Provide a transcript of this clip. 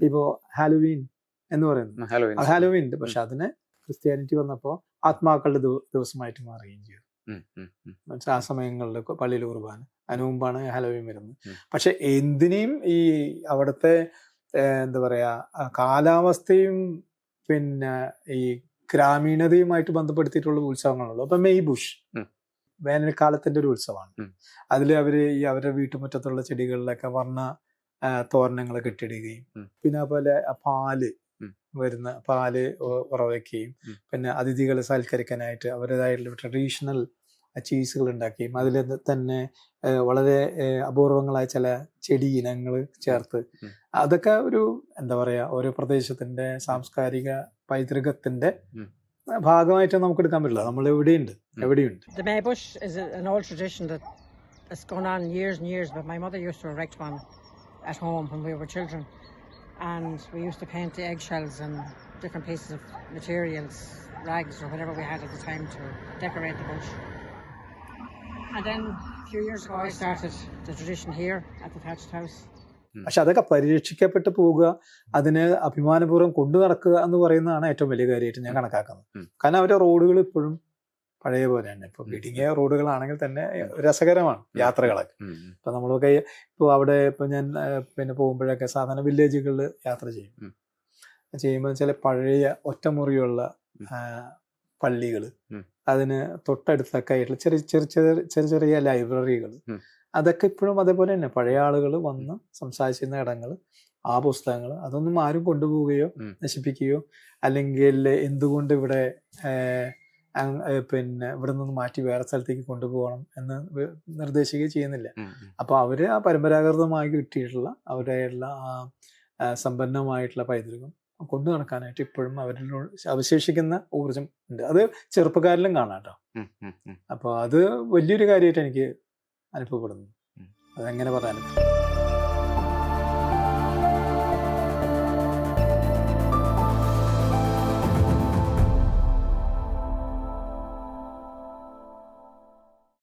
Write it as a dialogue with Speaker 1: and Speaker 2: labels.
Speaker 1: ഇപ്പോൾ ഹാലോവീൻ എന്ന് പറയുന്നത് ഹാലോവീൻ ഉണ്ട്, പക്ഷെ അതിന് ക്രിസ്ത്യാനിറ്റി വന്നപ്പോൾ ആത്മാക്കളുടെ ദിവസമായിട്ട് മാറുകയും ചെയ്തു. ആ സമയങ്ങളിൽ പള്ളിയിൽ കുർബാന, അതിനു മുമ്പാണ് ഹാലോവീൻ വരുന്നത്. പക്ഷെ എന്തിനേയും ഈ അവിടുത്തെ എന്താ പറയാ കാലാവസ്ഥയും പിന്നെ ഈ ഗ്രാമീണതയുമായിട്ട് ബന്ധപ്പെടുത്തിയിട്ടുള്ള ഉത്സവങ്ങളുള്ളൂ. അപ്പൊ മെയ് ബുഷ് വേനൽക്കാലത്തിന്റെ ഒരു ഉത്സവമാണ്. അതിൽ അവര് ഈ അവരുടെ വീട്ടുമുറ്റത്തുള്ള ചെടികളിലൊക്കെ വർണ്ണ തോരണങ്ങൾ കെട്ടിടുകയും പിന്നെ അതുപോലെ പാല് ഉറവയ്ക്കുകയും പിന്നെ അതിഥികളെ സൽക്കരിക്കാനായിട്ട് അവരുടേതായിട്ടുള്ള ട്രഡീഷണൽ ചീസുകൾ ഉണ്ടാക്കുകയും അതിൽ തന്നെ വളരെ അപൂർവങ്ങളായ ചില ചെടി ഇനങ്ങൾ ചേർത്ത്, അതൊക്കെ ഒരു എന്താ പറയാ ഓരോ പ്രദേശത്തിന്റെ സാംസ്കാരിക പൈതൃകത്തിന്റെ ഭാഗമായിട്ട് നമുക്ക് എടുക്കാൻ പറ്റില്ല. നമ്മൾ എവിടെയുണ്ട്.
Speaker 2: The May bush is an old tradition that's gone on years and years, but my mother used to erect one at home when we were children, and we used to paint the eggshells and different pieces of materials, rags or whatever we had at the time to decorate the bush. And then a few years ago I started the tradition here at the thatched house.
Speaker 1: പക്ഷെ അതൊക്കെ പരിരക്ഷിക്കപ്പെട്ട് പോവുക, അതിനെ അഭിമാനപൂർവ്വം കൊണ്ടു നടക്കുക എന്ന് പറയുന്നതാണ് ഏറ്റവും വലിയ കാര്യമായിട്ട് ഞാൻ കണക്കാക്കുന്നത്. കാരണം അവരുടെ റോഡുകൾ ഇപ്പോഴും പഴയ പോലെ തന്നെ. ഇപ്പൊ ഇടുങ്ങിയ റോഡുകളാണെങ്കിൽ തന്നെ രസകരമാണ് യാത്രകളൊക്കെ. ഇപ്പൊ നമ്മളൊക്കെ ഇപ്പോൾ അവിടെ ഇപ്പൊ ഞാൻ പിന്നെ പോകുമ്പോഴൊക്കെ സാധാരണ വില്ലേജുകളിൽ യാത്ര ചെയ്യുമ്പോൾ ചില പഴയ ഒറ്റമുറിയുള്ള പള്ളികൾ, അതിന് തൊട്ടടുത്തൊക്കെ ആയിട്ടുള്ള ചെറിയ ചെറിയ ലൈബ്രറികൾ, അതൊക്കെ ഇപ്പോഴും അതേപോലെ തന്നെ പഴയ ആളുകൾ വന്ന് സംസാരിച്ചിരുന്ന ഇടങ്ങൾ, ആ പുസ്തകങ്ങൾ അതൊന്നും ആരും കൊണ്ടുപോവുകയോ നശിപ്പിക്കുകയോ അല്ലെങ്കിൽ എന്തുകൊണ്ട് ഇവിടെ പിന്നെ ഇവിടെ നിന്ന് മാറ്റി വേറെ സ്ഥലത്തേക്ക് കൊണ്ടുപോകണം എന്ന് നിർദ്ദേശിക്കുകയോ ചെയ്യുന്നില്ല. അപ്പൊ അവര് ആ പരമ്പരാഗതമായി കിട്ടിയിട്ടുള്ള അവരുടെയുള്ള ആ സമ്പന്നമായിട്ടുള്ള പൈതൃകം കൊണ്ടു നടക്കാനായിട്ട് ഇപ്പോഴും അവരിൽ അവശേഷിക്കുന്ന ഊർജം ഉണ്ട്. അത് ചെറുപ്പക്കാരിലും കാണാം കേട്ടോ. അപ്പൊ അത് വലിയൊരു കാര്യമായിട്ട് എനിക്ക് അനുഭവപ്പെടുന്നു. അതെങ്ങനെ പറയാനും